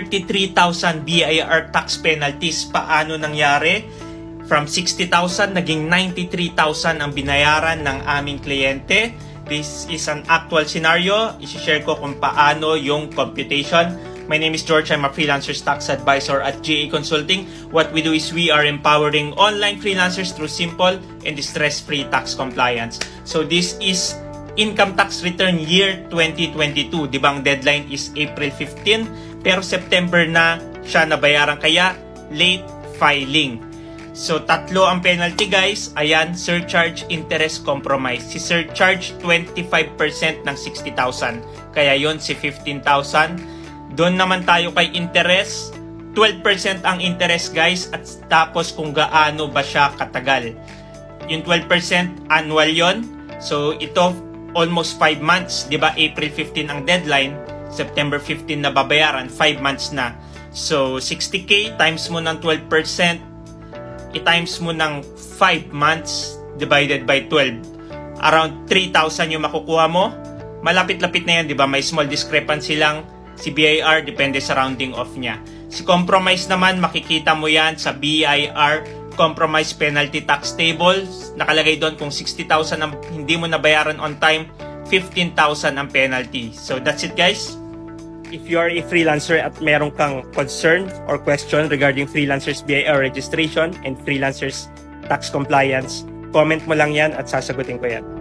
33,000 BIR tax penalties. Paano nangyari? From 60,000 naging 93,000 ang binayaran ng aming kliyente. This is an actual scenario. I-share ko kung paano yung computation. My name is George. I'm a freelancer tax advisor at GA Consulting. What we do is we are empowering online freelancers through simple and stress-free tax compliance. So this is income tax return year 2022. Di ba ang deadline is April 15? Pero September na siya nabayaran, kaya late filing. So tatlo ang penalty guys. Ayan, surcharge, interest, compromise. Si surcharge 25% ng 60,000. Kaya yon si 15,000. Doon naman tayo kay interest. 12% ang interest guys, at tapos kung gaano ba siya katagal. Yung 12% annual yon. So ito almost 5 months, 'di ba? April 15 ang deadline, September 15 na babayaran, 5 months na. So 60k times mo ng 12%, i-times mo ng 5 months divided by 12. Around 3,000 yung makukuha mo. Malapit-lapit na yan, 'di ba? May small discrepancy lang si BIR, depende sa rounding off niya. Si compromise naman, makikita mo yan sa BIR compromise penalty tax table. Nakalagay doon kung 60,000 ang hindi mo nabayaran on time, 15,000 ang penalty. So that's it guys. If you are a freelancer at meron kang concern or question regarding freelancers BIR registration and freelancers tax compliance, comment mo lang yan at sasagutin ko yan.